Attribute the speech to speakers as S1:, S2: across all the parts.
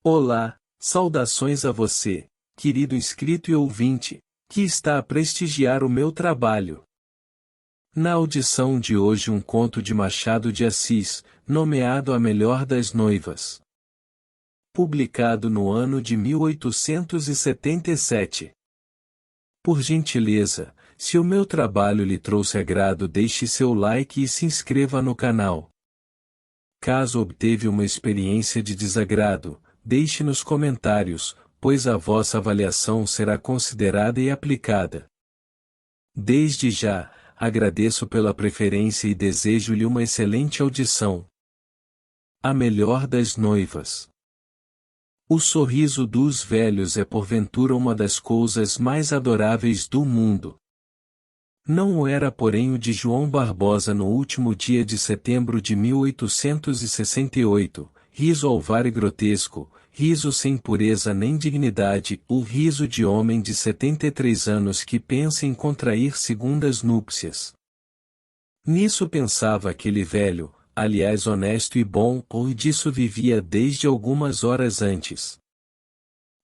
S1: Olá, saudações a você, querido inscrito e ouvinte, que está a prestigiar o meu trabalho. Na audição de hoje um conto de Machado de Assis, nomeado A Melhor das Noivas. Publicado no ano de 1877. Por gentileza, se o meu trabalho lhe trouxe agrado, deixe seu like e se inscreva no canal. Caso obteve uma experiência de desagrado, deixe nos comentários, pois a vossa avaliação será considerada e aplicada. Desde já, agradeço pela preferência e desejo-lhe uma excelente audição. A Melhor das Noivas. O sorriso dos velhos é porventura uma das coisas mais adoráveis do mundo. Não o era porém o de João Barbosa no último dia de setembro de 1868, riso alvar e grotesco, riso sem pureza nem dignidade, o riso de homem de 73 anos que pensa em contrair segundas núpcias. Nisso pensava aquele velho, aliás honesto e bom, ou disso vivia desde algumas horas antes.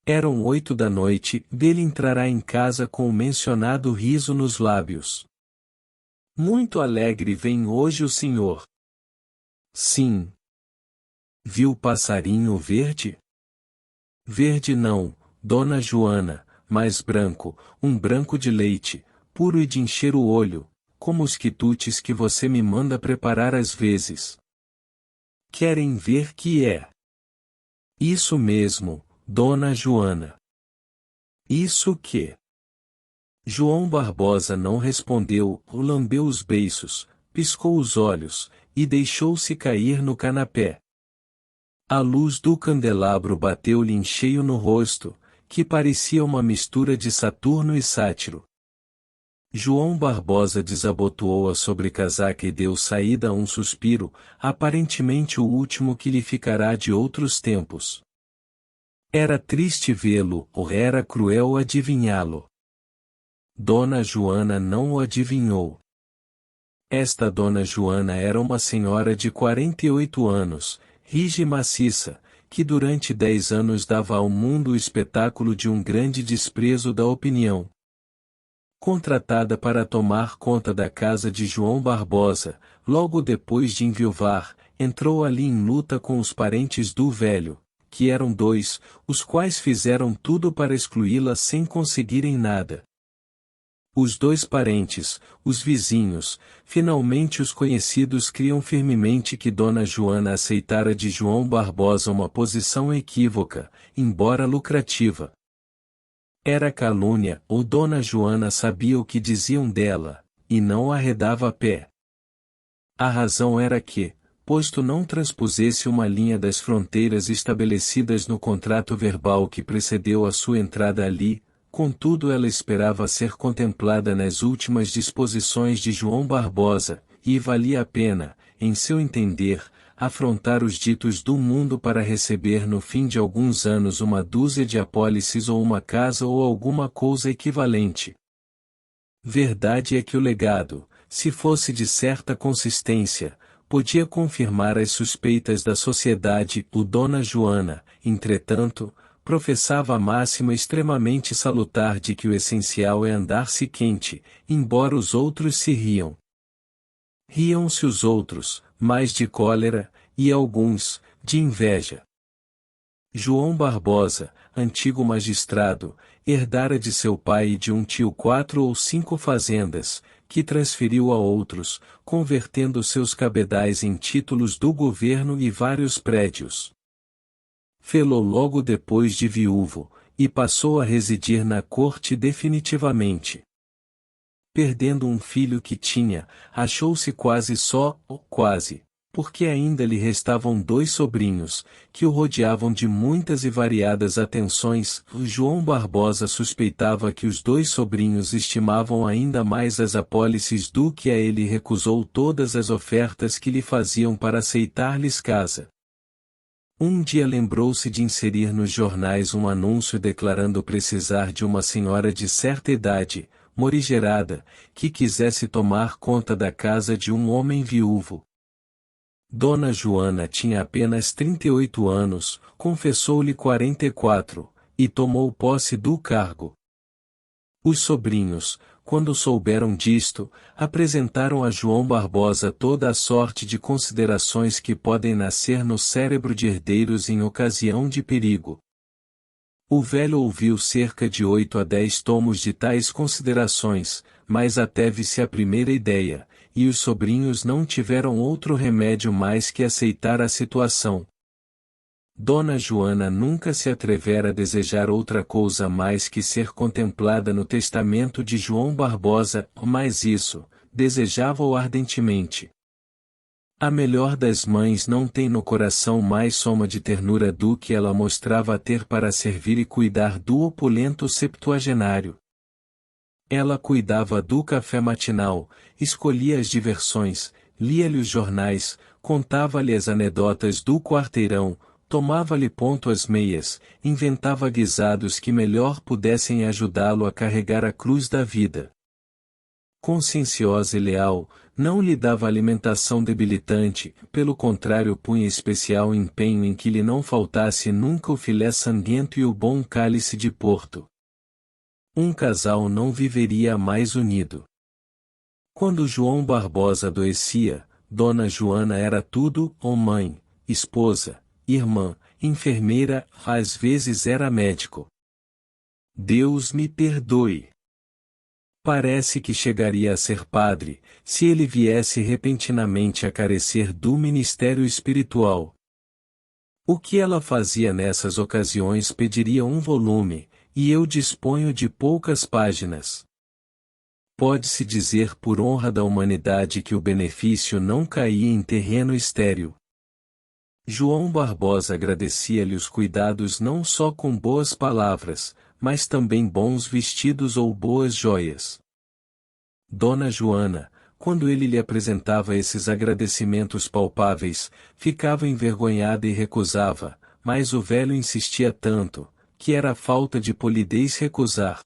S1: Eram 8 da noite, dele entrará em casa com o mencionado riso nos lábios. Muito alegre vem hoje o senhor. Sim. Viu o passarinho verde? Verde não, Dona Joana, mas branco, um branco de leite, puro e de encher o olho, como os quitutes que você me manda preparar às vezes. Querem ver que é? Isso mesmo, Dona Joana. Isso que? João Barbosa não respondeu, lambeu os beiços, piscou os olhos, e deixou-se cair no canapé. A luz do candelabro bateu-lhe em cheio no rosto, que parecia uma mistura de Saturno e Sátiro. João Barbosa desabotoou a sobrecasaca e deu saída a um suspiro, aparentemente o último que lhe ficará de outros tempos. Era triste vê-lo, ou era cruel adivinhá-lo. Dona Joana não o adivinhou. Esta Dona Joana era uma senhora de 48 anos, rija e maciça, que durante 10 anos dava ao mundo o espetáculo de um grande desprezo da opinião. Contratada para tomar conta da casa de João Barbosa, logo depois de enviuvar, entrou ali em luta com os parentes do velho, que eram 2, os quais fizeram tudo para excluí-la sem conseguirem nada. Os 2 parentes, os vizinhos, finalmente os conhecidos criam firmemente que Dona Joana aceitara de João Barbosa uma posição equívoca, embora lucrativa. Era calúnia, ou Dona Joana sabia o que diziam dela, e não arredava pé. A razão era que, posto não transpusesse uma linha das fronteiras estabelecidas no contrato verbal que precedeu a sua entrada ali, contudo ela esperava ser contemplada nas últimas disposições de João Barbosa, e valia a pena, em seu entender, afrontar os ditos do mundo para receber no fim de alguns anos uma dúzia de apólices ou uma casa ou alguma coisa equivalente. Verdade é que o legado, se fosse de certa consistência, podia confirmar as suspeitas da sociedade. O Dona Joana, entretanto, professava a máxima extremamente salutar de que o essencial é andar-se quente, embora os outros se riam. Riam-se os outros, mais de cólera, e alguns, de inveja. João Barbosa, antigo magistrado, herdara de seu pai e de um tio 4 ou 5 fazendas, que transferiu a outros, convertendo seus cabedais em títulos do governo e vários prédios. Fê-lo logo depois de viúvo, e passou a residir na corte definitivamente. Perdendo um filho que tinha, achou-se quase só, ou quase, porque ainda lhe restavam 2 sobrinhos, que o rodeavam de muitas e variadas atenções. João Barbosa suspeitava que os 2 sobrinhos estimavam ainda mais as apólices do que a ele recusou todas as ofertas que lhe faziam para aceitar-lhes casa. Um dia lembrou-se de inserir nos jornais um anúncio declarando precisar de uma senhora de certa idade, morigerada, que quisesse tomar conta da casa de um homem viúvo. Dona Joana tinha apenas 38 anos, confessou-lhe 44, e tomou posse do cargo. Os sobrinhos, quando souberam disto, apresentaram a João Barbosa toda a sorte de considerações que podem nascer no cérebro de herdeiros em ocasião de perigo. O velho ouviu cerca de 8 a 10 tomos de tais considerações, mas ateve-se à primeira ideia, e os sobrinhos não tiveram outro remédio mais que aceitar a situação. Dona Joana nunca se atrevera a desejar outra coisa mais que ser contemplada no testamento de João Barbosa, mas isso, desejava-o ardentemente. A melhor das mães não tem no coração mais soma de ternura do que ela mostrava ter para servir e cuidar do opulento septuagenário. Ela cuidava do café matinal, escolhia as diversões, lia-lhe os jornais, contava-lhe as anedotas do quarteirão, tomava-lhe ponto as meias, inventava guisados que melhor pudessem ajudá-lo a carregar a cruz da vida. Conscienciosa e leal, não lhe dava alimentação debilitante, pelo contrário punha especial empenho em que lhe não faltasse nunca o filé sanguento e o bom cálice de Porto. Um casal não viveria mais unido. Quando João Barbosa adoecia, Dona Joana era tudo, mãe, esposa, irmã, enfermeira, às vezes era médico. Deus me perdoe. Parece que chegaria a ser padre, se ele viesse repentinamente a carecer do ministério espiritual. O que ela fazia nessas ocasiões pediria um volume, e eu disponho de poucas páginas. Pode-se dizer por honra da humanidade que o benefício não caía em terreno estéril. João Barbosa agradecia-lhe os cuidados não só com boas palavras, mas também bons vestidos ou boas joias. Dona Joana, quando ele lhe apresentava esses agradecimentos palpáveis, ficava envergonhada e recusava, mas o velho insistia tanto, que era falta de polidez recusar.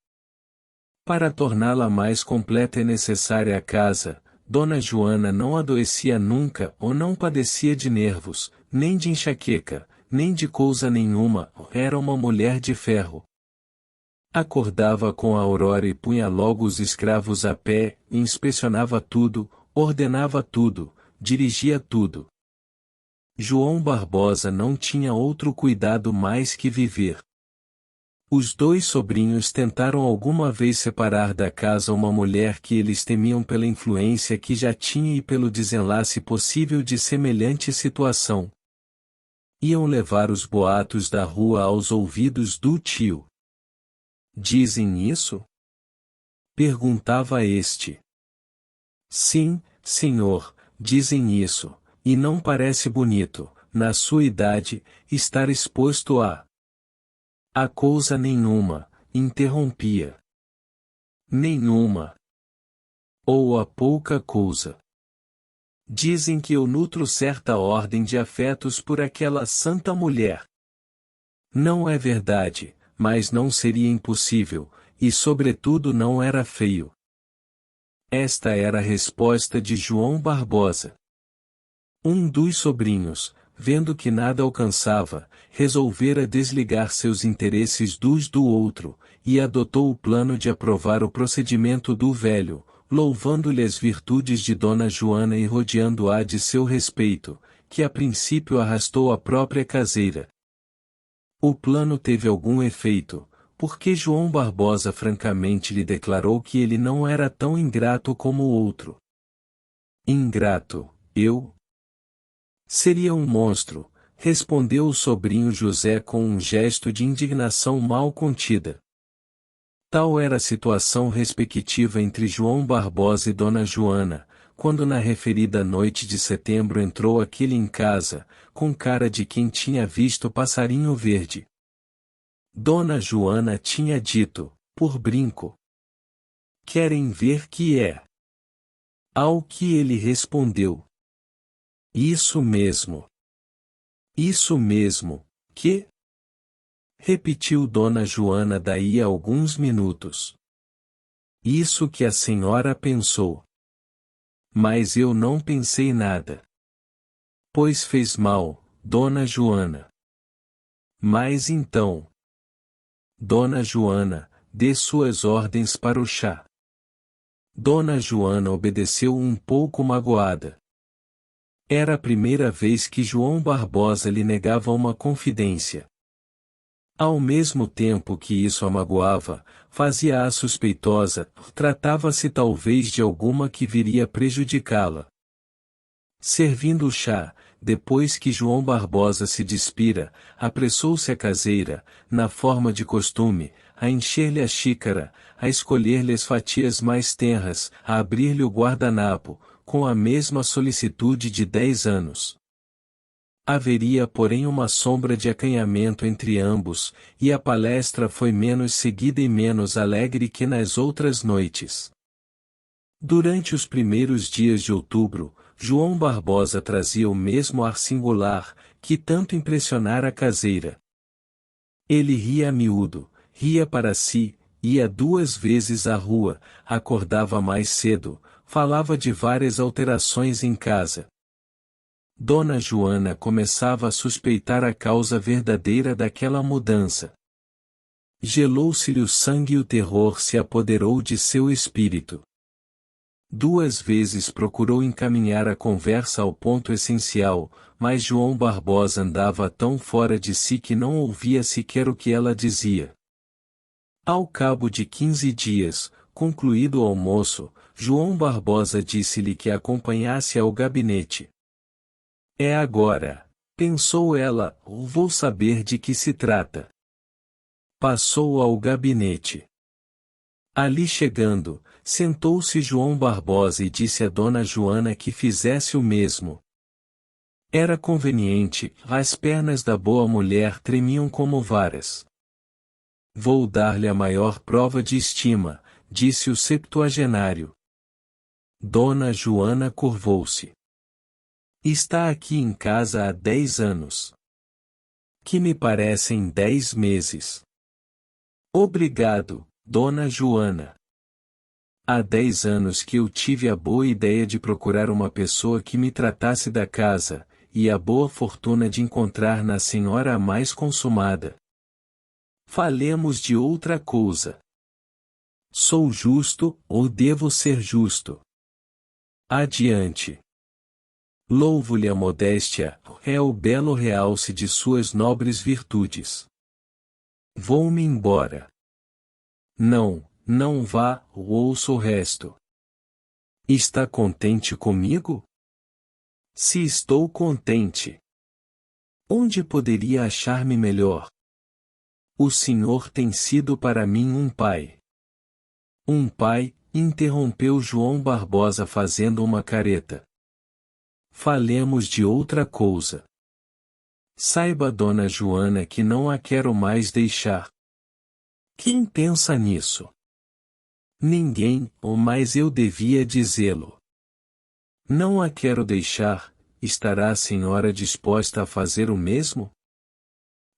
S1: Para torná-la mais completa e necessária à casa, Dona Joana não adoecia nunca ou não padecia de nervos, nem de enxaqueca, nem de coisa nenhuma, era uma mulher de ferro. Acordava com a aurora e punha logo os escravos a pé, inspecionava tudo, ordenava tudo, dirigia tudo. João Barbosa não tinha outro cuidado mais que viver. Os dois sobrinhos tentaram alguma vez separar da casa uma mulher que eles temiam pela influência que já tinha e pelo desenlace possível de semelhante situação. Iam levar os boatos da rua aos ouvidos do tio. Dizem isso? Perguntava este. Sim, senhor, dizem isso, e não parece bonito, na sua idade, estar exposto a coisa nenhuma, interrompia. Nenhuma. Ou a pouca coisa. Dizem que eu nutro certa ordem de afetos por aquela santa mulher. Não é verdade, mas não seria impossível, e sobretudo não era feio. Esta era a resposta de João Barbosa. Um dos sobrinhos, vendo que nada alcançava, resolvera desligar seus interesses dos do outro, e adotou o plano de aprovar o procedimento do velho, louvando-lhe as virtudes de Dona Joana e rodeando-a de seu respeito, que a princípio arrastou a própria caseira. O plano teve algum efeito, porque João Barbosa francamente lhe declarou que ele não era tão ingrato como o outro. Ingrato, eu? Seria um monstro, respondeu o sobrinho José com um gesto de indignação mal contida. Tal era a situação respectiva entre João Barbosa e Dona Joana, quando na referida noite de setembro entrou aquele em casa, com cara de quem tinha visto passarinho verde. Dona Joana tinha dito, por brinco: "Querem ver que é?" Ao que ele respondeu: "Isso mesmo." "Isso mesmo, que?" repetiu Dona Joana daí a alguns minutos. "Isso que a senhora pensou." "Mas eu não pensei nada." Pois fez mal, Dona Joana. Mas então, Dona Joana, dê suas ordens para o chá. Dona Joana obedeceu um pouco magoada. Era a primeira vez que João Barbosa lhe negava uma confidência. Ao mesmo tempo que isso a magoava, fazia-a suspeitosa, tratava-se talvez de alguma que viria prejudicá-la. Servindo o chá, depois que João Barbosa se despira, apressou-se a caseira, na forma de costume, a encher-lhe a xícara, a escolher-lhe as fatias mais tenras, a abrir-lhe o guardanapo, com a mesma solicitude de 10 anos. Haveria porém uma sombra de acanhamento entre ambos, e a palestra foi menos seguida e menos alegre que nas outras noites. Durante os primeiros dias de outubro, João Barbosa trazia o mesmo ar singular, que tanto impressionara a caseira. Ele ria a miúdo, ria para si, ia 2 vezes à rua, acordava mais cedo, falava de várias alterações em casa. Dona Joana começava a suspeitar a causa verdadeira daquela mudança. Gelou-se-lhe o sangue e o terror se apoderou de seu espírito. 2 vezes procurou encaminhar a conversa ao ponto essencial, mas João Barbosa andava tão fora de si que não ouvia sequer o que ela dizia. Ao cabo de 15 dias, concluído o almoço, João Barbosa disse-lhe que a acompanhasse ao gabinete. É agora, pensou ela, vou saber de que se trata. Passou ao gabinete. Ali chegando, sentou-se João Barbosa e disse a Dona Joana que fizesse o mesmo. Era conveniente, as pernas da boa mulher tremiam como varas. Vou dar-lhe a maior prova de estima, disse o septuagenário. Dona Joana curvou-se. Está aqui em casa há 10 anos. Que me parecem 10 meses. Obrigado, Dona Joana. Há 10 anos que eu tive a boa ideia de procurar uma pessoa que me tratasse da casa, e a boa fortuna de encontrar na senhora a mais consumada. Falemos de outra coisa. Sou justo, ou devo ser justo? Adiante. Louvo-lhe a modéstia, é o belo realce de suas nobres virtudes. Vou-me embora. Não, não vá, ouço o resto. Está contente comigo? Se estou contente. Onde poderia achar-me melhor? O senhor tem sido para mim um pai. Um pai, interrompeu João Barbosa fazendo uma careta. Falemos de outra coisa. Saiba, Dona Joana, que não a quero mais deixar. Quem pensa nisso? Ninguém, mas eu devia dizê-lo. Não a quero deixar, estará a senhora disposta a fazer o mesmo?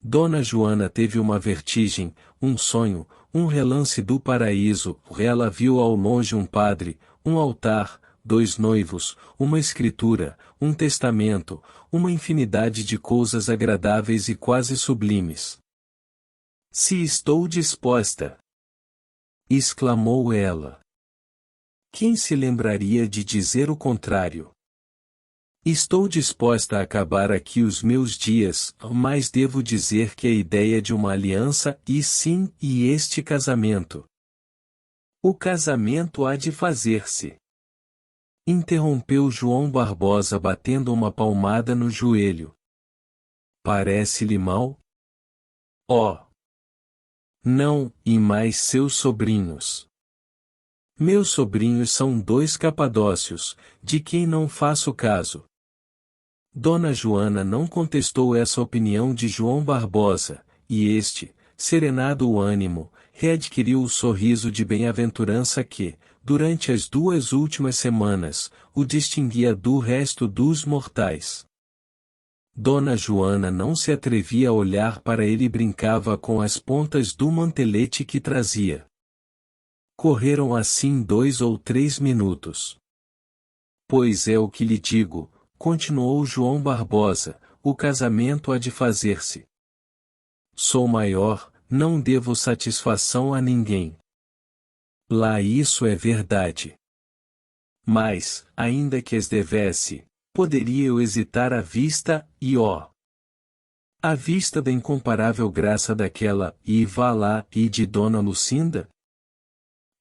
S1: Dona Joana teve uma vertigem, um sonho, um relance do paraíso, ela viu ao longe um padre, um altar, 2 noivos, uma escritura, um testamento, uma infinidade de coisas agradáveis e quase sublimes. Se estou disposta! Exclamou ela. Quem se lembraria de dizer o contrário? Estou disposta a acabar aqui os meus dias, mas devo dizer que a ideia de uma aliança, e sim, e este casamento. O casamento há de fazer-se. Interrompeu João Barbosa batendo uma palmada no joelho. Parece-lhe mal? Oh! Não, e mais seus sobrinhos. Meus sobrinhos são 2 capadócios, de quem não faço caso. Dona Joana não contestou essa opinião de João Barbosa, e este, serenado o ânimo, readquiriu o sorriso de bem-aventurança que, durante as 2 últimas semanas, o distinguia do resto dos mortais. Dona Joana não se atrevia a olhar para ele e brincava com as pontas do mantelete que trazia. Correram assim 2 ou 3 minutos. Pois é o que lhe digo, continuou João Barbosa, o casamento há de fazer-se. Sou maior, não devo satisfação a ninguém. Lá isso é verdade. Mas, ainda que as devesse, poderia eu hesitar à vista, e ó! À vista da incomparável graça daquela, e vá lá, e de Dona Lucinda?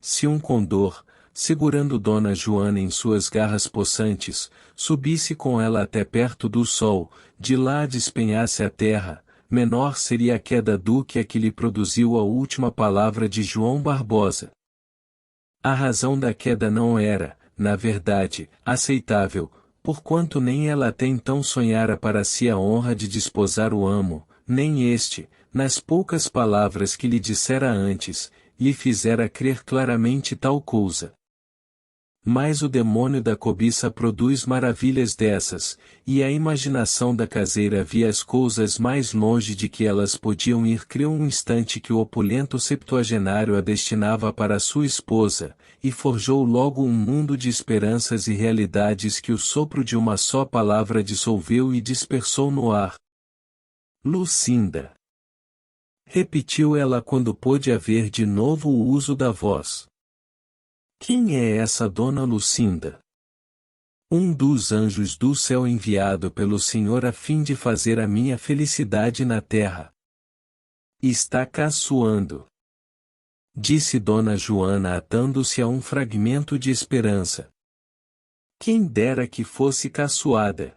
S1: Se um condor, segurando Dona Joana em suas garras possantes, subisse com ela até perto do sol, de lá despenhasse a terra, menor seria a queda do que a que lhe produziu a última palavra de João Barbosa. A razão da queda não era, na verdade, aceitável, porquanto nem ela até então sonhara para si a honra de desposar o amo, nem este, nas poucas palavras que lhe dissera antes, lhe fizera crer claramente tal coisa. Mas o demônio da cobiça produz maravilhas dessas, e a imaginação da caseira via as coisas mais longe de que elas podiam ir. Creu um instante que o opulento septuagenário a destinava para sua esposa, e forjou logo um mundo de esperanças e realidades que o sopro de uma só palavra dissolveu e dispersou no ar. Lucinda! Repetiu ela quando pôde haver de novo o uso da voz. Quem é essa Dona Lucinda? Um dos anjos do céu enviado pelo Senhor a fim de fazer a minha felicidade na terra. Está caçoando. Disse Dona Joana atando-se a um fragmento de esperança. Quem dera que fosse caçoada.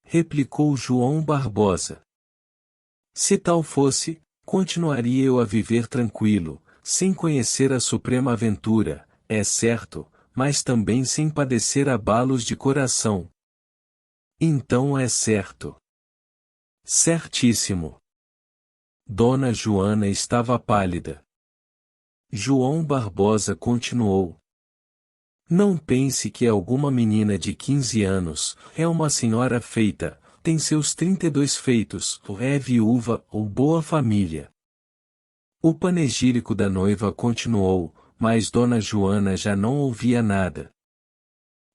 S1: Replicou João Barbosa. Se tal fosse, continuaria eu a viver tranquilo, sem conhecer a suprema aventura, é certo, mas também sem padecer abalos de coração. Então é certo. Certíssimo. Dona Joana estava pálida. João Barbosa continuou. Não pense que é alguma menina de 15 anos, é uma senhora feita, tem seus 32 feitos, ou é viúva, ou boa família. O panegírico da noiva continuou, mas Dona Joana já não ouvia nada.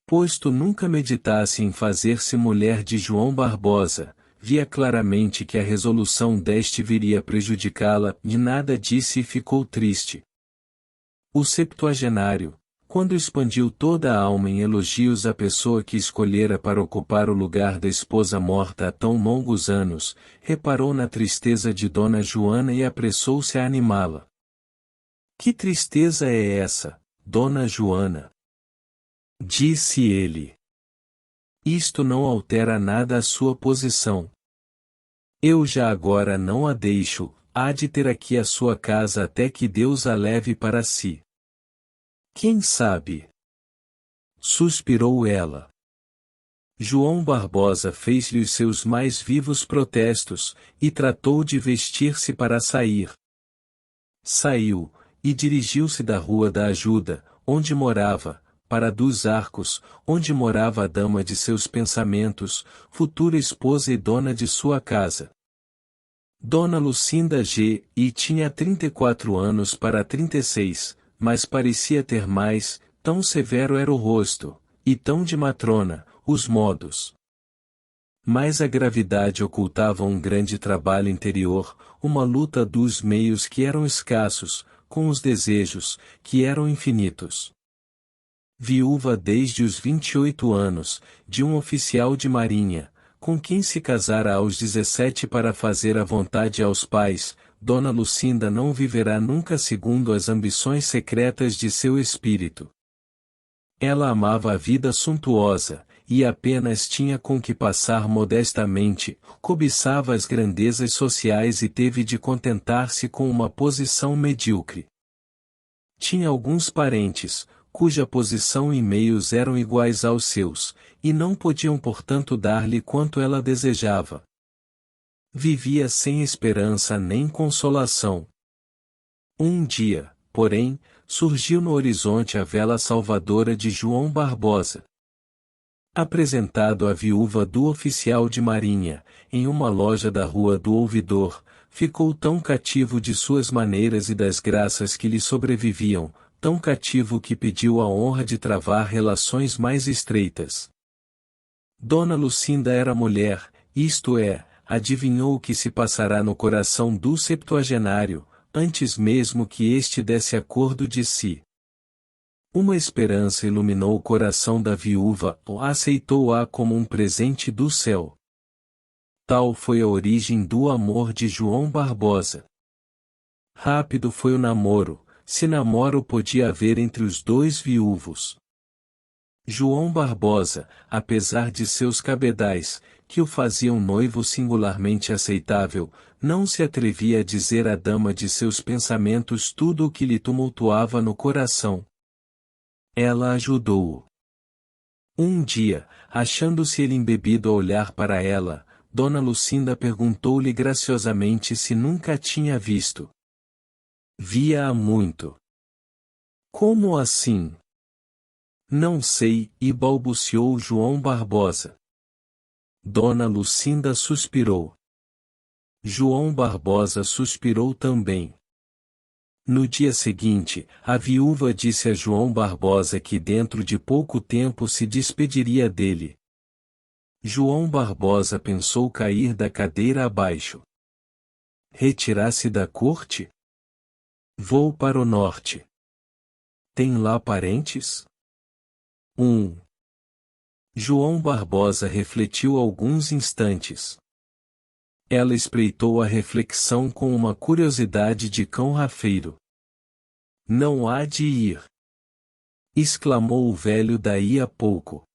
S1: Posto nunca meditasse em fazer-se mulher de João Barbosa, via claramente que a resolução deste viria prejudicá-la, e nada disse e ficou triste. O septuagenário, quando expandiu toda a alma em elogios à pessoa que escolhera para ocupar o lugar da esposa morta há tão longos anos, reparou na tristeza de Dona Joana e apressou-se a animá-la. Que tristeza é essa, Dona Joana? Disse ele. Isto não altera nada a sua posição. Eu já agora não a deixo, há de ter aqui a sua casa até que Deus a leve para si. Quem sabe? Suspirou ela. João Barbosa fez-lhe os seus mais vivos protestos, e tratou de vestir-se para sair. Saiu, e dirigiu-se da Rua da Ajuda, onde morava, para dos Arcos, onde morava a dama de seus pensamentos, futura esposa e dona de sua casa. Dona Lucinda G. e tinha 34 anos para 36, mas parecia ter mais, tão severo era o rosto, e tão de matrona, os modos. Mas a gravidade ocultava um grande trabalho interior, uma luta dos meios que eram escassos, com os desejos, que eram infinitos. Viúva desde os 28 anos, de um oficial de marinha, com quem se casara aos 17 para fazer a vontade aos pais, Dona Lucinda não viverá nunca segundo as ambições secretas de seu espírito. Ela amava a vida suntuosa, e apenas tinha com que passar modestamente, cobiçava as grandezas sociais e teve de contentar-se com uma posição medíocre. Tinha alguns parentes, cuja posição e meios eram iguais aos seus, e não podiam portanto dar-lhe quanto ela desejava. Vivia sem esperança nem consolação. Um dia, porém, surgiu no horizonte a vela salvadora de João Barbosa. Apresentado à viúva do oficial de marinha, em uma loja da Rua do Ouvidor, ficou tão cativo de suas maneiras e das graças que lhe sobreviviam, tão cativo que pediu a honra de travar relações mais estreitas. Dona Lucinda era mulher, isto é, adivinhou o que se passará no coração do septuagenário, antes mesmo que este desse acordo de si. Uma esperança iluminou o coração da viúva, aceitou-a como um presente do céu. Tal foi a origem do amor de João Barbosa. Rápido foi o namoro, se namoro podia haver entre os dois viúvos. João Barbosa, apesar de seus cabedais, que o faziam noivo singularmente aceitável, não se atrevia a dizer à dama de seus pensamentos tudo o que lhe tumultuava no coração. Ela ajudou-o. Um dia, achando-se ele embebido a olhar para ela, Dona Lucinda perguntou-lhe graciosamente se nunca a tinha visto. Via-a muito. Como assim? Não sei, e balbuciou João Barbosa. Dona Lucinda suspirou. João Barbosa suspirou também. No dia seguinte, a viúva disse a João Barbosa que dentro de pouco tempo se despediria dele. João Barbosa pensou cair da cadeira abaixo. Retirar-se da corte? Vou para o norte. Tem lá parentes? João Barbosa refletiu alguns instantes. Ela espreitou a reflexão com uma curiosidade de cão rafeiro. Não há de ir! Exclamou o velho daí a pouco.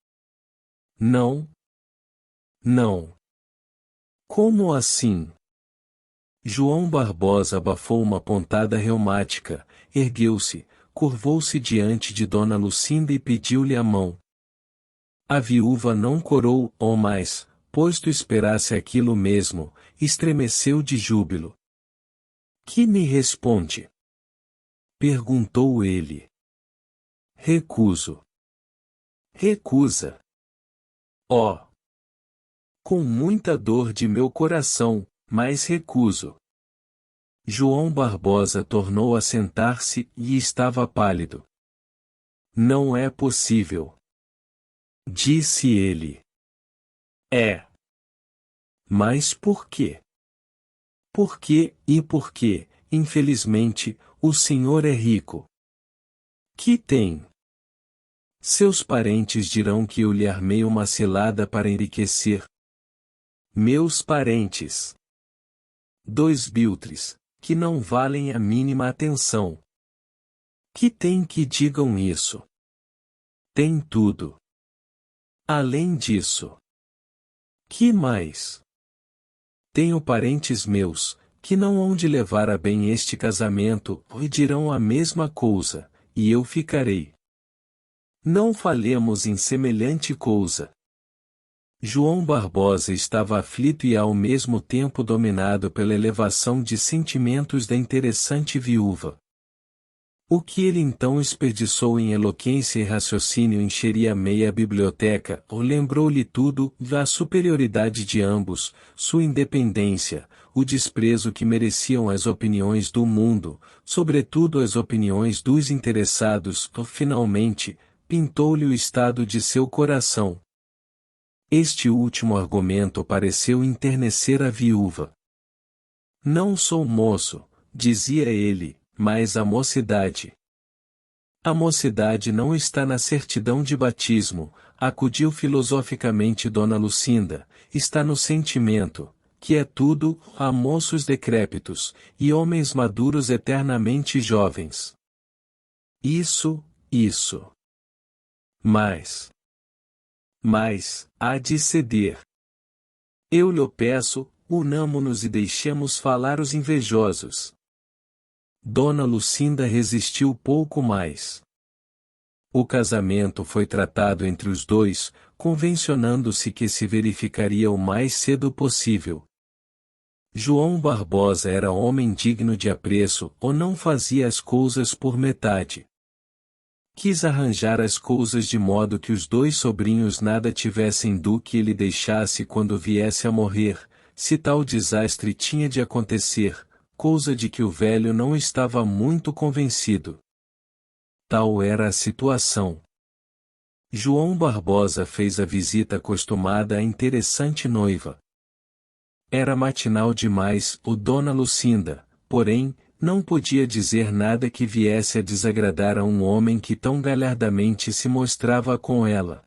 S1: Não? Não. Como assim? João Barbosa abafou uma pontada reumática, ergueu-se, curvou-se diante de Dona Lucinda e pediu-lhe a mão. A viúva não corou, ou mais, posto esperasse aquilo mesmo, estremeceu de júbilo. Que me responde? Perguntou ele. Recuso. Recusa. Oh! Com muita dor de meu coração, mas recuso. João Barbosa tornou a sentar-se e estava pálido. Não é possível. Disse ele. É. Mas por quê? Porque, infelizmente, o senhor é rico. Que tem? Seus parentes dirão que eu lhe armei uma cilada para enriquecer. Meus parentes. 2 biltres, que não valem a mínima atenção. Que tem que digam isso? Tem tudo. Além disso. Que mais? Tenho parentes meus, que não hão de levar a bem este casamento, e dirão a mesma coisa, e eu ficarei. Não falemos em semelhante coisa. João Barbosa estava aflito e ao mesmo tempo dominado pela elevação de sentimentos da interessante viúva. O que ele então desperdiçou em eloquência e raciocínio encheria meia biblioteca, ou lembrou-lhe tudo, a superioridade de ambos, sua independência, o desprezo que mereciam as opiniões do mundo, sobretudo as opiniões dos interessados, finalmente, pintou-lhe o estado de seu coração. Este último argumento pareceu enternecer a viúva. Não sou moço, dizia ele, mas a mocidade. A mocidade não está na certidão de batismo, acudiu filosoficamente Dona Lucinda, está no sentimento, que é tudo, há moços decrépitos, e homens maduros eternamente jovens. Isso. Mas, há de ceder. Eu lhe peço, unamo-nos e deixemos falar os invejosos. Dona Lucinda resistiu pouco mais. O casamento foi tratado entre os dois, convencionando-se que se verificaria o mais cedo possível. João Barbosa era homem digno de apreço, ou não fazia as coisas por metade. Quis arranjar as coisas de modo que os 2 sobrinhos nada tivessem do que ele deixasse quando viesse a morrer, se tal desastre tinha de acontecer, coisa de que o velho não estava muito convencido. Tal era a situação. João Barbosa fez a visita acostumada à interessante noiva. Era matinal demais, o Dona Lucinda, porém, não podia dizer nada que viesse a desagradar a um homem que tão galhardamente se mostrava com ela.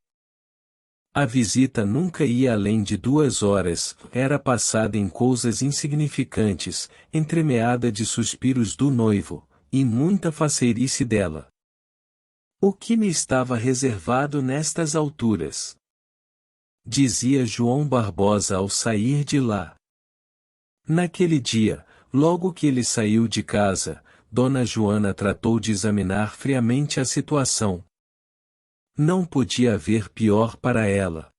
S1: A visita nunca ia além de 2 horas, era passada em coisas insignificantes, entremeada de suspiros do noivo, e muita faceirice dela. O que me estava reservado nestas alturas? Dizia João Barbosa ao sair de lá. Naquele dia, logo que ele saiu de casa, Dona Joana tratou de examinar friamente a situação. Não podia haver pior para ela.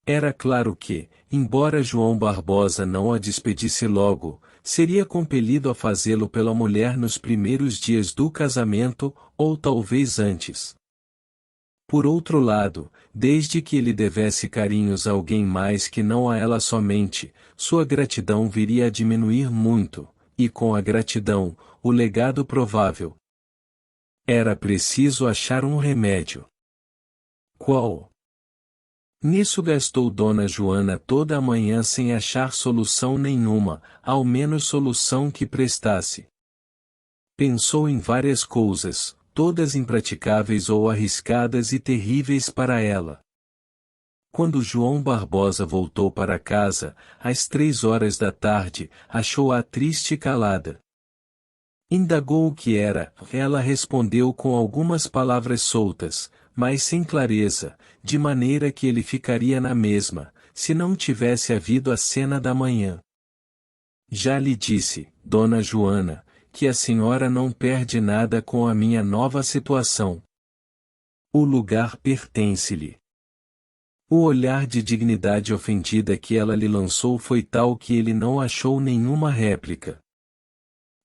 S1: Era claro que, embora João Barbosa não a despedisse logo, seria compelido a fazê-lo pela mulher nos primeiros dias do casamento, ou talvez antes. Por outro lado, desde que ele devesse carinhos a alguém mais que não a ela somente, sua gratidão viria a diminuir muito, e com a gratidão, o legado provável. Era preciso achar um remédio. Qual? Nisso gastou Dona Joana toda a manhã sem achar solução nenhuma, ao menos solução que prestasse. Pensou em várias coisas, todas impraticáveis ou arriscadas e terríveis para ela. Quando João Barbosa voltou para casa, às 3 horas da tarde, achou-a triste e calada. Indagou o que era, ela respondeu com algumas palavras soltas, mas sem clareza, de maneira que ele ficaria na mesma, se não tivesse havido a cena da manhã. Já lhe disse, Dona Joana, que a senhora não perde nada com a minha nova situação. O lugar pertence-lhe. O olhar de dignidade ofendida que ela lhe lançou foi tal que ele não achou nenhuma réplica.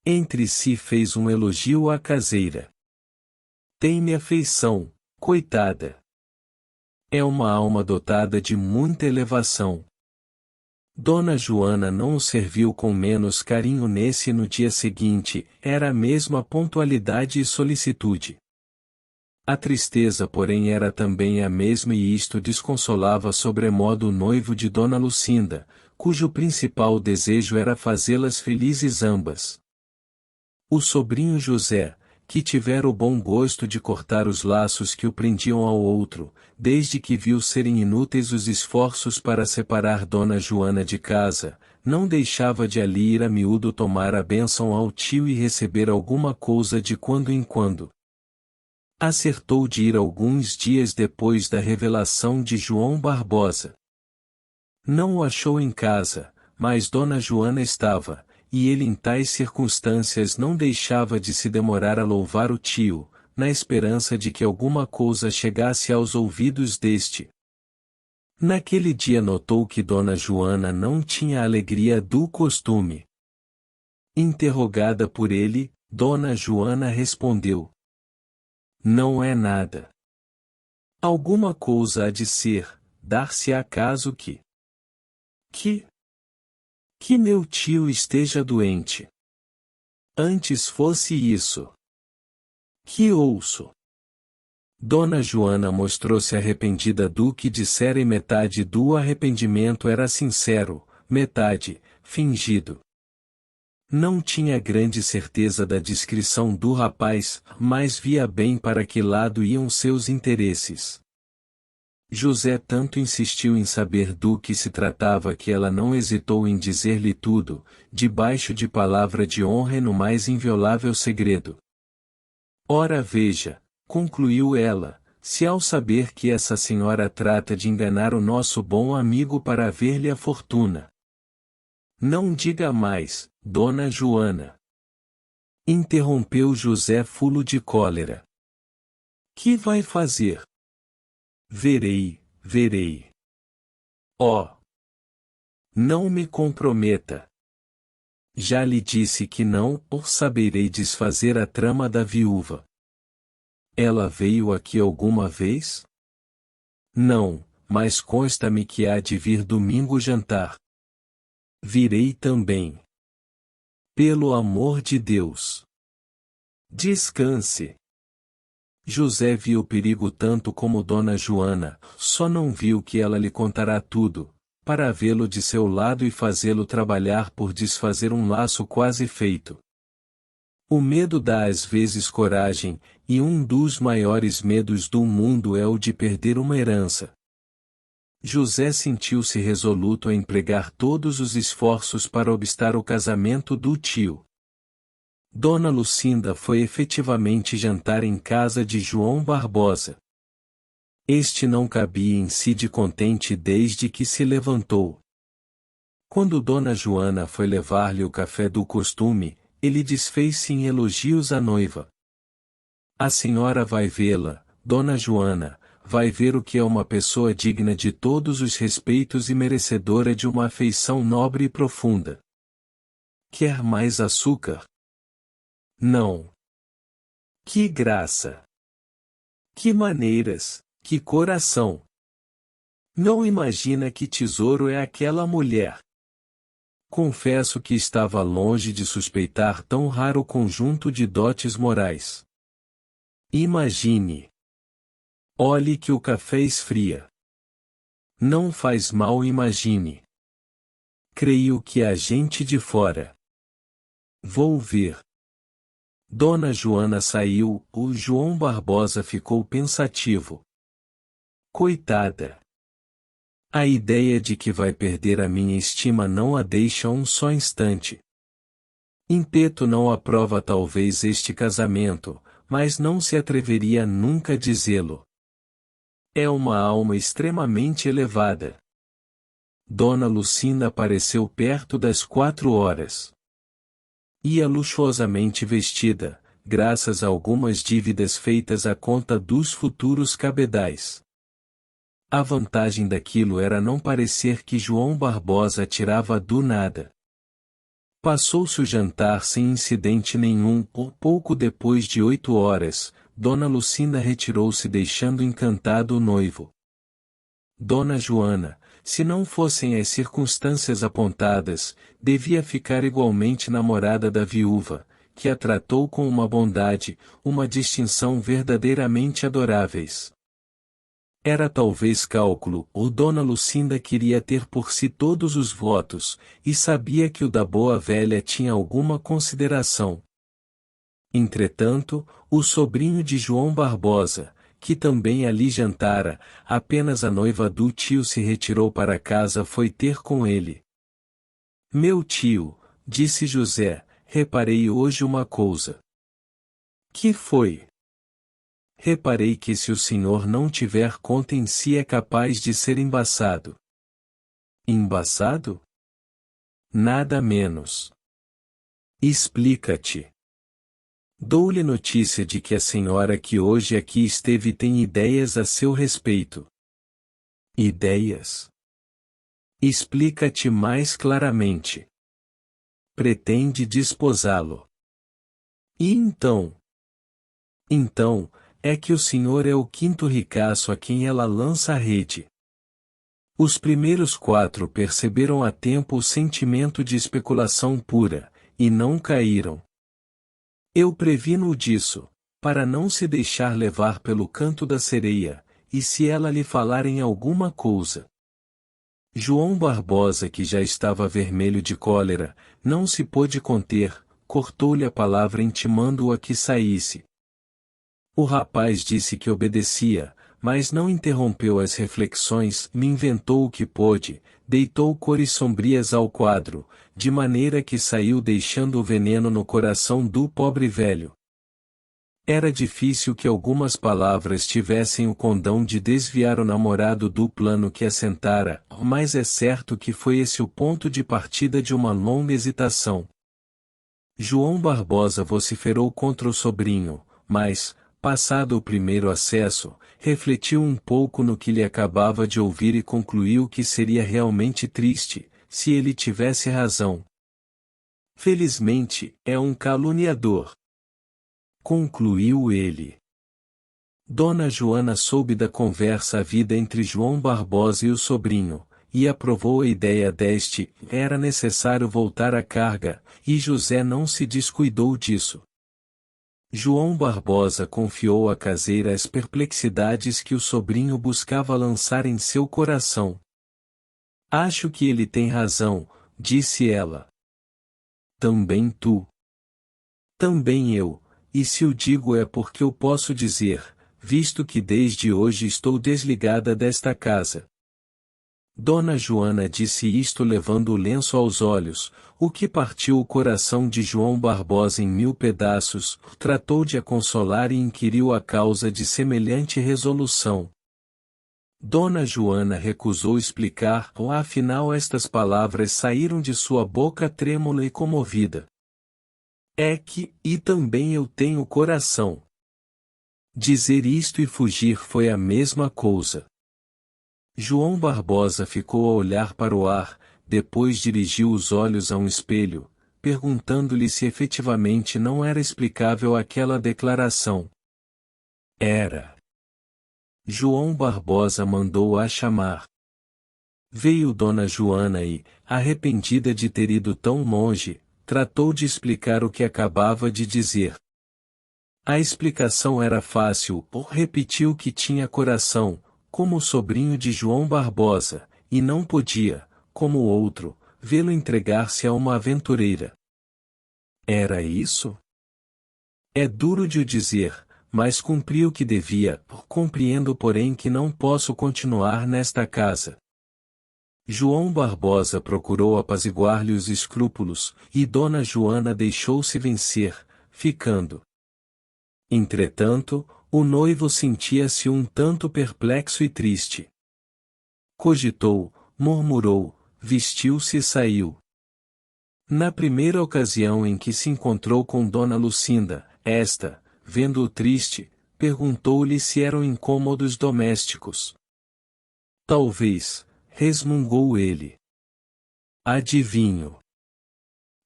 S1: Entre si fez um elogio à caseira. Tem-me afeição, coitada. É uma alma dotada de muita elevação. Dona Joana não o serviu com menos carinho nesse e no dia seguinte, era a mesma pontualidade e solicitude. A tristeza porém era também a mesma e isto desconsolava sobremodo o noivo de Dona Lucinda, cujo principal desejo era fazê-las felizes ambas. O sobrinho José, que tivera o bom gosto de cortar os laços que o prendiam ao outro, desde que viu serem inúteis os esforços para separar Dona Joana de casa, não deixava de ali ir a miúdo tomar a bênção ao tio e receber alguma coisa de quando em quando. Acertou de ir alguns dias depois da revelação de João Barbosa. Não o achou em casa, mas Dona Joana estava, e ele em tais circunstâncias não deixava de se demorar a louvar o tio, na esperança de que alguma coisa chegasse aos ouvidos deste. Naquele dia notou que Dona Joana não tinha a alegria do costume. Interrogada por ele, Dona Joana respondeu: não é nada. Alguma coisa há de ser, dar-se-á caso que meu tio esteja doente. Antes fosse isso. Que ouço. Dona Joana mostrou-se arrependida do que dissera e metade do arrependimento era sincero, metade, fingido. Não tinha grande certeza da discrição do rapaz, mas via bem para que lado iam seus interesses. José tanto insistiu em saber do que se tratava que ela não hesitou em dizer-lhe tudo, debaixo de palavra de honra e no mais inviolável segredo. Ora veja, concluiu ela, se ao saber que essa senhora trata de enganar o nosso bom amigo para haver-lhe a fortuna. Não diga mais, Dona Joana. Interrompeu José fulo de cólera. Que vai fazer? Verei. Oh! Não me comprometa. Já lhe disse que não saberei desfazer a trama da viúva. Ela veio aqui alguma vez? Não, mas consta-me que há de vir domingo jantar. Virei também. Pelo amor de Deus. Descanse. José viu o perigo tanto como Dona Joana, só não viu que ela lhe contará tudo, para havê-lo de seu lado e fazê-lo trabalhar por desfazer um laço quase feito. O medo dá às vezes coragem, e um dos maiores medos do mundo é o de perder uma herança. José sentiu-se resoluto a empregar todos os esforços para obstar o casamento do tio. Dona Lucinda foi efetivamente jantar em casa de João Barbosa. Este não cabia em si de contente desde que se levantou. Quando Dona Joana foi levar-lhe o café do costume, ele desfez-se em elogios à noiva. A senhora vai vê-la, Dona Joana, vai ver o que é uma pessoa digna de todos os respeitos e merecedora de uma afeição nobre e profunda. Quer mais açúcar? Não. Que graça! Que maneiras, que coração! Não imagina que tesouro é aquela mulher. Confesso que estava longe de suspeitar tão raro conjunto de dotes morais. Imagine. Olhe que o café esfria. Não faz mal, imagine. Creio que há gente de fora. Vou ver. Dona Joana saiu, o João Barbosa ficou pensativo. Coitada! A ideia de que vai perder a minha estima não a deixa um só instante. Impeto não aprova talvez este casamento, mas não se atreveria nunca a dizê-lo. É uma alma extremamente elevada. Dona Lucinda apareceu perto das 4 horas. Ia luxuosamente vestida, graças a algumas dívidas feitas à conta dos futuros cabedais. A vantagem daquilo era não parecer que João Barbosa tirava do nada. Passou-se o jantar sem incidente nenhum, pouco depois de 8 horas, Dona Lucinda retirou-se deixando encantado o noivo. Dona Joana, se não fossem as circunstâncias apontadas, devia ficar igualmente namorada da viúva, que a tratou com uma bondade, uma distinção verdadeiramente adoráveis. Era talvez cálculo, ou Dona Lucinda queria ter por si todos os votos, e sabia que o da boa velha tinha alguma consideração. Entretanto, o sobrinho de João Barbosa, que também ali jantara, apenas a noiva do tio se retirou para casa foi ter com ele. Meu tio, disse José, reparei hoje uma coisa. Que foi? Reparei que se o senhor não tiver conta em si é capaz de ser embaçado. Embaçado? Nada menos. Explica-te. Dou-lhe notícia de que a senhora que hoje aqui esteve tem ideias a seu respeito. Ideias? Explica-te mais claramente. Pretende desposá-lo. E então? Então, é que o senhor é o quinto ricaço a quem ela lança a rede. Os primeiros 4 perceberam a tempo o sentimento de especulação pura, e não caíram. Eu previno-o disso, para não se deixar levar pelo canto da sereia, e se ela lhe falar em alguma coisa. João Barbosa, que já estava vermelho de cólera, não se pôde conter, cortou-lhe a palavra intimando-o a que saísse. O rapaz disse que obedecia, mas não interrompeu as reflexões, me inventou o que pôde, deitou cores sombrias ao quadro, de maneira que saiu deixando o veneno no coração do pobre velho. Era difícil que algumas palavras tivessem o condão de desviar o namorado do plano que assentara, mas é certo que foi esse o ponto de partida de uma longa hesitação. João Barbosa vociferou contra o sobrinho, mas, passado o primeiro acesso, refletiu um pouco no que lhe acabava de ouvir e concluiu que seria realmente triste, se ele tivesse razão. Felizmente, é um caluniador. Concluiu ele. Dona Joana soube da conversa havida entre João Barbosa e o sobrinho, e aprovou a ideia deste, era necessário voltar à carga, e José não se descuidou disso. João Barbosa confiou à caseira as perplexidades que o sobrinho buscava lançar em seu coração. Acho que ele tem razão, disse ela. Também tu. Também eu, e se o digo é porque eu posso dizer, visto que desde hoje estou desligada desta casa. Dona Joana disse isto levando o lenço aos olhos, o que partiu o coração de João Barbosa em 1000 pedaços, tratou de a consolar e inquiriu a causa de semelhante resolução. Dona Joana recusou explicar, afinal estas palavras saíram de sua boca trêmula e comovida. É que, e também eu tenho coração. Dizer isto e fugir foi a mesma coisa. João Barbosa ficou a olhar para o ar, depois dirigiu os olhos a um espelho, perguntando-lhe se efetivamente não era explicável aquela declaração. Era. João Barbosa mandou-a chamar. Veio Dona Joana e, arrependida de ter ido tão longe, tratou de explicar o que acabava de dizer. A explicação era fácil, repetiu que tinha coração, como o sobrinho de João Barbosa, e não podia, como o outro, vê-lo entregar-se a uma aventureira. Era isso? É duro de o dizer, mas cumpri o que devia, compreendo porém que não posso continuar nesta casa. João Barbosa procurou apaziguar-lhe os escrúpulos, e Dona Joana deixou-se vencer, ficando. Entretanto, o noivo sentia-se um tanto perplexo e triste. Cogitou, murmurou, vestiu-se e saiu. Na primeira ocasião em que se encontrou com Dona Lucinda, esta, vendo-o triste, perguntou-lhe se eram incômodos domésticos. Talvez, resmungou ele. Adivinho.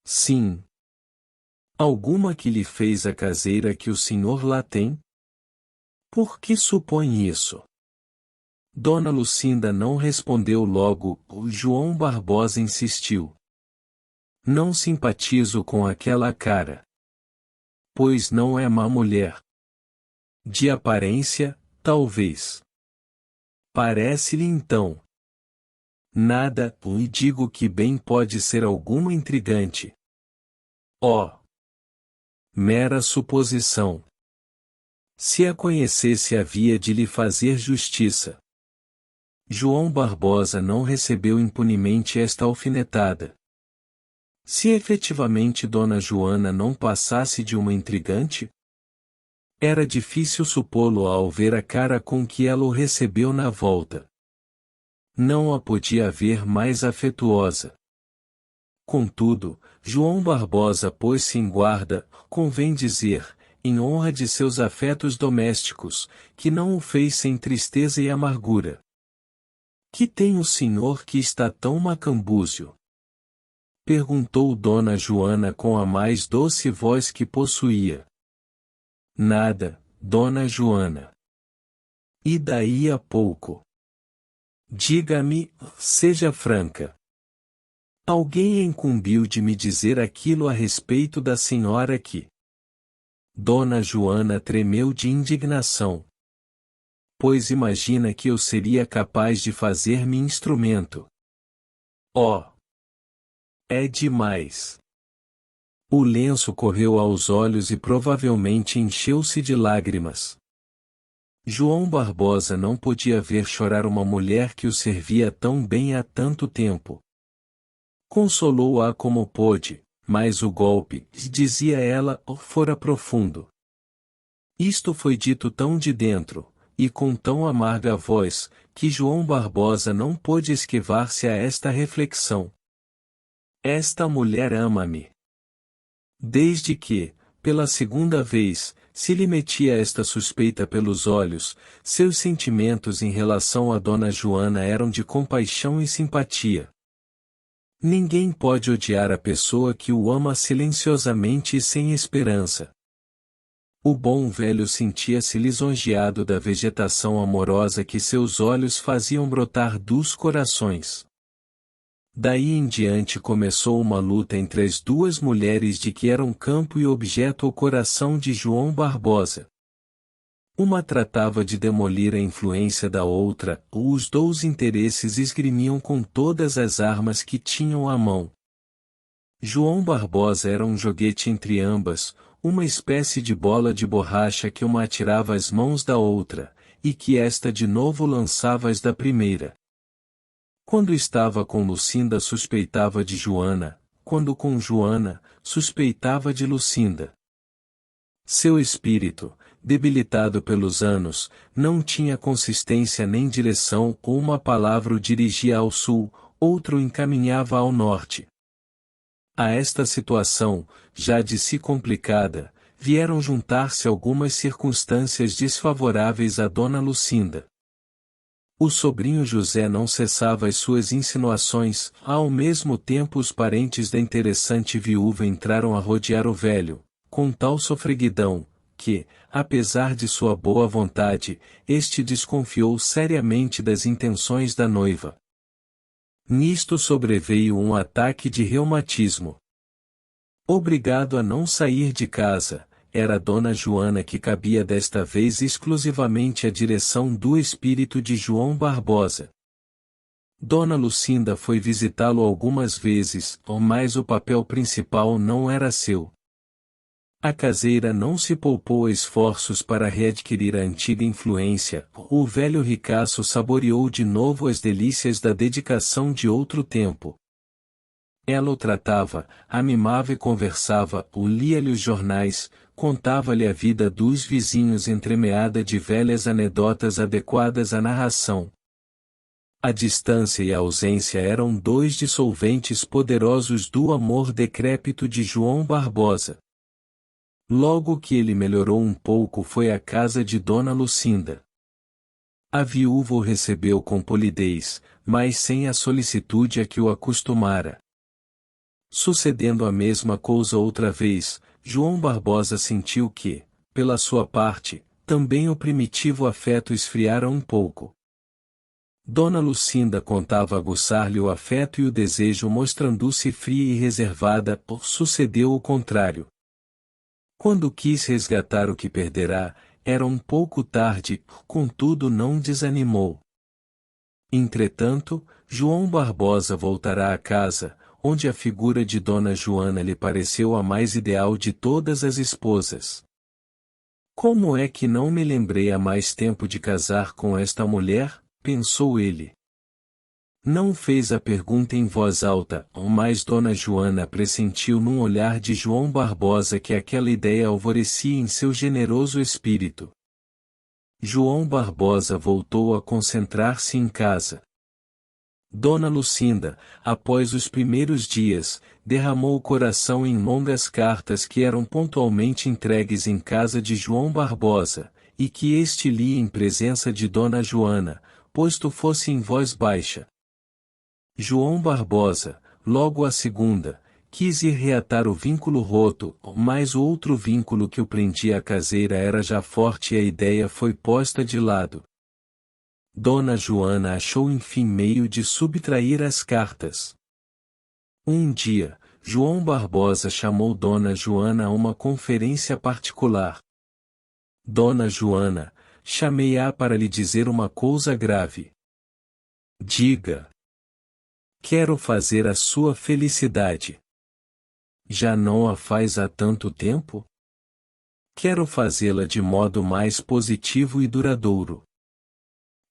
S1: Sim. Alguma que lhe fez a caseira que o senhor lá tem? Por que supõe isso? Dona Lucinda não respondeu logo, João Barbosa insistiu. Não simpatizo com aquela cara. Pois não é má mulher. De aparência, talvez. Parece-lhe então. Nada, e digo que bem pode ser alguma intrigante. Oh! Mera suposição. Se a conhecesse havia de lhe fazer justiça. João Barbosa não recebeu impunemente esta alfinetada. Se efetivamente Dona Joana não passasse de uma intrigante? Era difícil supô-lo ao ver a cara com que ela o recebeu na volta. Não a podia ver mais afetuosa. Contudo, João Barbosa pôs-se em guarda, convém dizer, em honra de seus afetos domésticos, que não o fez sem tristeza e amargura. Que tem o senhor que está tão macambúzio? Perguntou Dona Joana com a mais doce voz que possuía. Nada, Dona Joana. E daí a pouco? Diga-me, seja franca. Alguém a incumbiu de me dizer aquilo a respeito da senhora que... Dona Joana tremeu de indignação. Pois imagina que eu seria capaz de fazer-me instrumento. Oh! É demais! O lenço correu aos olhos e provavelmente encheu-se de lágrimas. João Barbosa não podia ver chorar uma mulher que o servia tão bem há tanto tempo. Consolou-a como pôde, mas o golpe, dizia ela, fora profundo. Isto foi dito tão de dentro, e com tão amarga voz, que João Barbosa não pôde esquivar-se a esta reflexão. Esta mulher ama-me. Desde que, pela segunda vez, se lhe metia esta suspeita pelos olhos, seus sentimentos em relação a Dona Joana eram de compaixão e simpatia. Ninguém pode odiar a pessoa que o ama silenciosamente e sem esperança. O bom velho sentia-se lisonjeado da vegetação amorosa que seus olhos faziam brotar dos corações. Daí em diante começou uma luta entre as duas mulheres de que eram campo e objeto o coração de João Barbosa. Uma tratava de demolir a influência da outra, os dois interesses esgrimiam com todas as armas que tinham à mão. João Barbosa era um joguete entre ambas, uma espécie de bola de borracha que uma atirava às mãos da outra, e que esta de novo lançava às da primeira. Quando estava com Lucinda suspeitava de Joana, quando com Joana, suspeitava de Lucinda. Seu espírito, debilitado pelos anos, não tinha consistência nem direção, ou uma palavra o dirigia ao sul, outro encaminhava ao norte. A esta situação, já de si complicada, vieram juntar-se algumas circunstâncias desfavoráveis a Dona Lucinda. O sobrinho José não cessava as suas insinuações, ao mesmo tempo os parentes da interessante viúva entraram a rodear o velho, com tal sofreguidão, que, apesar de sua boa vontade, este desconfiou seriamente das intenções da noiva. Nisto sobreveio um ataque de reumatismo. Obrigado a não sair de casa, era Dona Joana que cabia desta vez exclusivamente a direção do espírito de João Barbosa. Dona Lucinda foi visitá-lo algumas vezes, mas o papel principal não era seu. A caseira não se poupou esforços para readquirir a antiga influência, o velho ricaço saboreou de novo as delícias da dedicação de outro tempo. Ela o tratava, a mimava e conversava, lia-lhe os jornais, contava-lhe a vida dos vizinhos entremeada de velhas anedotas adequadas à narração. A distância e a ausência eram dois dissolventes poderosos do amor decrépito de João Barbosa. Logo que ele melhorou um pouco foi à casa de Dona Lucinda. A viúva o recebeu com polidez, mas sem a solicitude a que o acostumara. Sucedendo a mesma coisa outra vez, João Barbosa sentiu que, pela sua parte, também o primitivo afeto esfriara um pouco. Dona Lucinda contava aguçar-lhe o afeto e o desejo mostrando-se fria e reservada, sucedeu o contrário. Quando quis resgatar o que perderá, era um pouco tarde, contudo não desanimou. Entretanto, João Barbosa voltará a casa, onde a figura de Dona Joana lhe pareceu a mais ideal de todas as esposas. Como é que não me lembrei há mais tempo de casar com esta mulher? Pensou ele. Não fez a pergunta em voz alta, mas Dona Joana pressentiu num olhar de João Barbosa que aquela ideia alvorecia em seu generoso espírito. João Barbosa voltou a concentrar-se em casa. Dona Lucinda, após os primeiros dias, derramou o coração em longas cartas que eram pontualmente entregues em casa de João Barbosa, e que este lia em presença de Dona Joana, posto fosse em voz baixa. João Barbosa, logo à segunda, quis ir reatar o vínculo roto, mas o outro vínculo que o prendia à caseira era já forte e a ideia foi posta de lado. Dona Joana achou enfim meio de subtrair as cartas. Um dia, João Barbosa chamou Dona Joana a uma conferência particular. Dona Joana, chamei-a para lhe dizer uma coisa grave. Diga. Quero fazer a sua felicidade. Já não a faz há tanto tempo? Quero fazê-la de modo mais positivo e duradouro.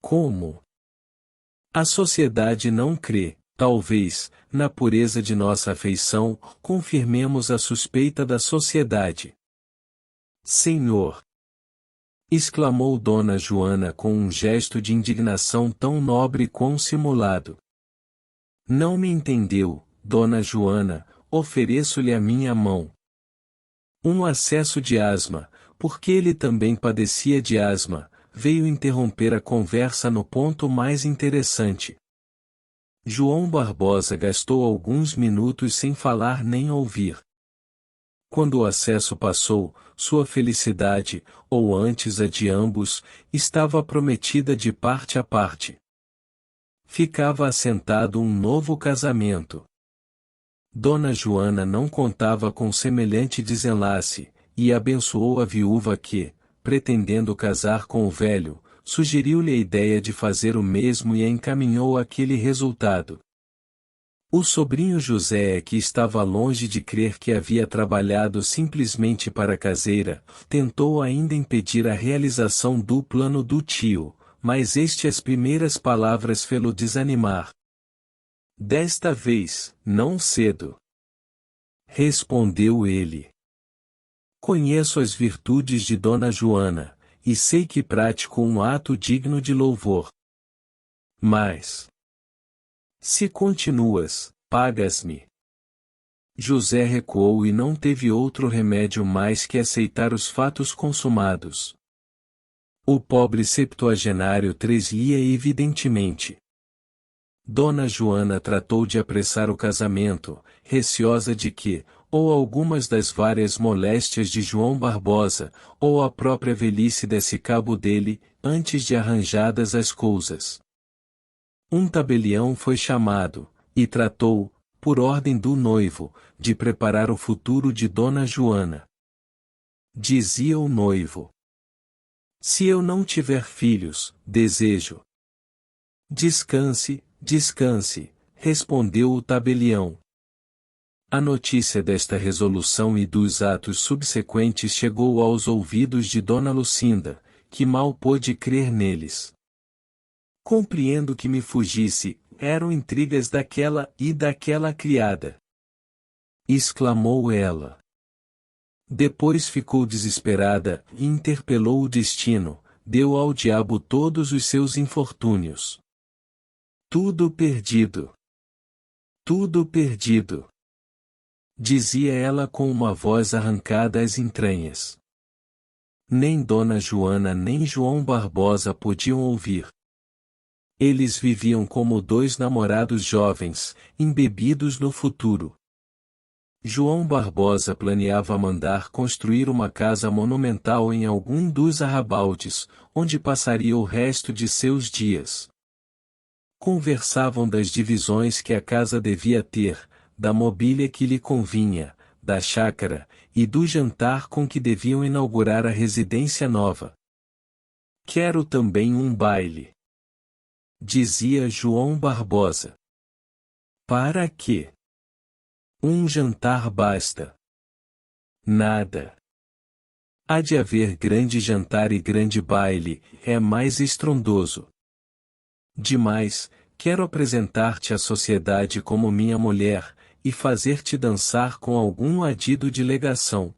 S1: Como? A sociedade não crê, talvez, na pureza de nossa afeição, confirmemos a suspeita da sociedade. Senhor! Exclamou Dona Joana com um gesto de indignação tão nobre quão simulado. Não me entendeu, Dona Joana, ofereço-lhe a minha mão. Um acesso de asma, porque ele também padecia de asma, veio interromper a conversa no ponto mais interessante. João Barbosa gastou alguns minutos sem falar nem ouvir. Quando o acesso passou, sua felicidade, ou antes a de ambos, estava prometida de parte a parte. ficava assentado um novo casamento. Dona Joana não contava com semelhante desenlace, e abençoou a viúva que, pretendendo casar com o velho, sugeriu-lhe a ideia de fazer o mesmo e a encaminhou àquele resultado. O sobrinho José, que estava longe de crer que havia trabalhado simplesmente para a caseira, tentou ainda impedir a realização do plano do tio, mas as primeiras palavras fê-lo desanimar. Desta vez, não cedo. Respondeu ele. Conheço as virtudes de Dona Joana, e sei que pratico um ato digno de louvor. Mas, se continuas, pagas-me. José recuou e não teve outro remédio mais que aceitar os fatos consumados. O pobre septuagenário treslia evidentemente. Dona Joana tratou de apressar o casamento, receosa de que, ou algumas das várias moléstias de João Barbosa, ou a própria velhice desse cabo dele, antes de arranjadas as coisas. Um tabelião foi chamado, e tratou, por ordem do noivo, de preparar o futuro de Dona Joana. Dizia o noivo: se eu não tiver filhos, desejo. Descanse, descanse, respondeu o tabelião. A notícia desta resolução e dos atos subsequentes chegou aos ouvidos de Dona Lucinda, que mal pôde crer neles. Compreendo que me fugisse, eram intrigas daquela e daquela criada. Exclamou ela. Depois ficou desesperada e interpelou o destino, deu ao diabo todos os seus infortúnios. Tudo perdido. Tudo perdido. Dizia ela com uma voz arrancada às entranhas. Nem Dona Joana nem João Barbosa podiam ouvir. Eles viviam como dois namorados jovens, embebidos no futuro. João Barbosa planeava mandar construir uma casa monumental em algum dos arrabaldes, onde passaria o resto de seus dias. Conversavam das divisões que a casa devia ter, da mobília que lhe convinha, da chácara, e do jantar com que deviam inaugurar a residência nova. Quero também um baile. Dizia João Barbosa. Para quê? Um jantar basta. Nada. Há de haver grande jantar e grande baile, é mais estrondoso. Demais, quero apresentar-te à sociedade como minha mulher, e fazer-te dançar com algum adido de legação.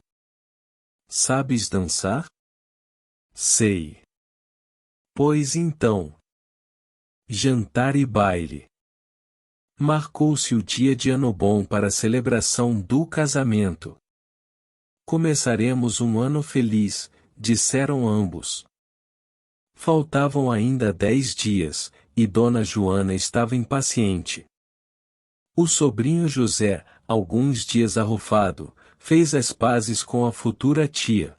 S1: Sabes dançar? Sei. Pois então. Jantar e baile. Marcou-se o dia de ano bom para a celebração do casamento. Começaremos um ano feliz, disseram ambos. Faltavam ainda 10 dias, e Dona Joana estava impaciente. O sobrinho José, alguns dias arrufado, fez as pazes com a futura tia.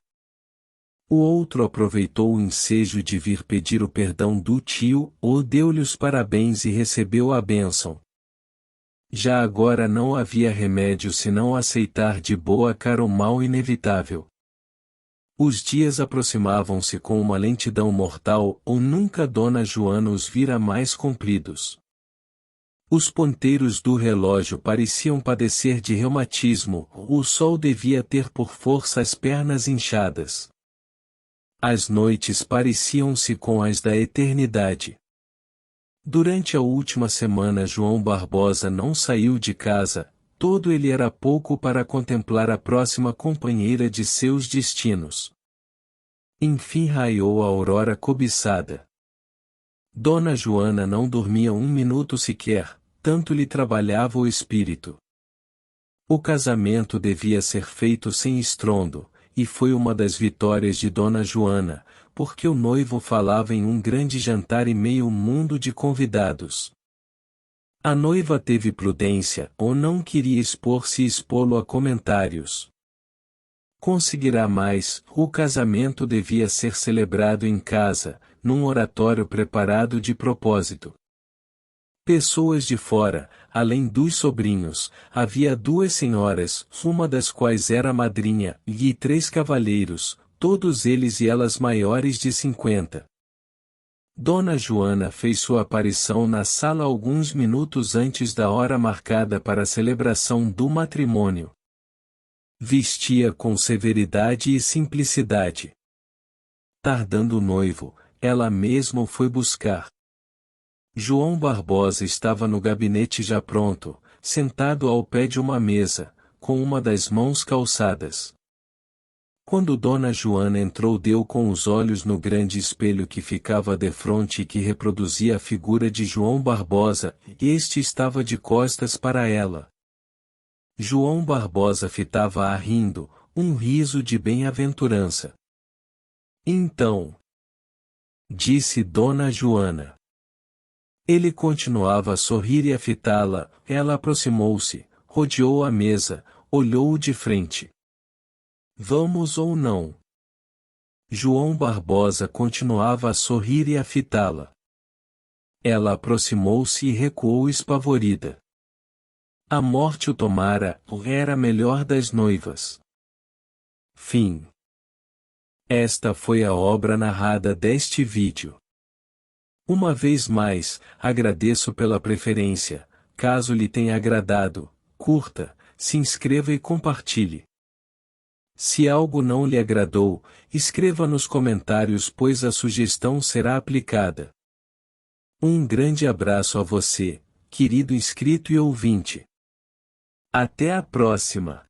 S1: O outro aproveitou o ensejo de vir pedir o perdão do tio, ou deu-lhe os parabéns e recebeu a bênção. Já agora não havia remédio senão aceitar de boa cara o mal inevitável. Os dias aproximavam-se com uma lentidão mortal, ou nunca Dona Joana os vira mais compridos. Os ponteiros do relógio pareciam padecer de reumatismo, o sol devia ter por força as pernas inchadas. As noites pareciam-se com as da eternidade. Durante a última semana João Barbosa não saiu de casa, todo ele era pouco para contemplar a próxima companheira de seus destinos. Enfim raiou a aurora cobiçada. Dona Joana não dormia um minuto sequer, tanto lhe trabalhava o espírito. O casamento devia ser feito sem estrondo, e foi uma das vitórias de Dona Joana, porque o noivo falava em um grande jantar e meio mundo de convidados. A noiva teve prudência, ou não queria expor-se e expô-lo a comentários. Conseguirá mais, o casamento devia ser celebrado em casa, num oratório preparado de propósito. Pessoas de fora, além dos sobrinhos, havia 2 senhoras, uma das quais era madrinha, e 3 cavalheiros, todos eles e elas maiores de 50. Dona Joana fez sua aparição na sala alguns minutos antes da hora marcada para a celebração do matrimônio. Vestia com severidade e simplicidade. Tardando o noivo, ela mesma o foi buscar. João Barbosa estava no gabinete já pronto, sentado ao pé de uma mesa, com uma das mãos calçadas. Quando Dona Joana entrou, deu com os olhos no grande espelho que ficava defronte e que reproduzia a figura de João Barbosa, e este estava de costas para ela. João Barbosa fitava-a rindo, um riso de bem-aventurança. Então, disse Dona Joana. Ele continuava a sorrir e a fitá-la, ela aproximou-se, rodeou a mesa, olhou-o de frente. Vamos ou não? João Barbosa continuava a sorrir e a fitá-la. Ela aproximou-se e recuou espavorida. A morte o tomara, era a melhor das noivas. Fim. Esta foi a obra narrada deste vídeo. Uma vez mais, agradeço pela preferência. Caso lhe tenha agradado, curta, se inscreva e compartilhe. Se algo não lhe agradou, escreva nos comentários, pois a sugestão será aplicada. Um grande abraço a você, querido inscrito e ouvinte. Até a próxima!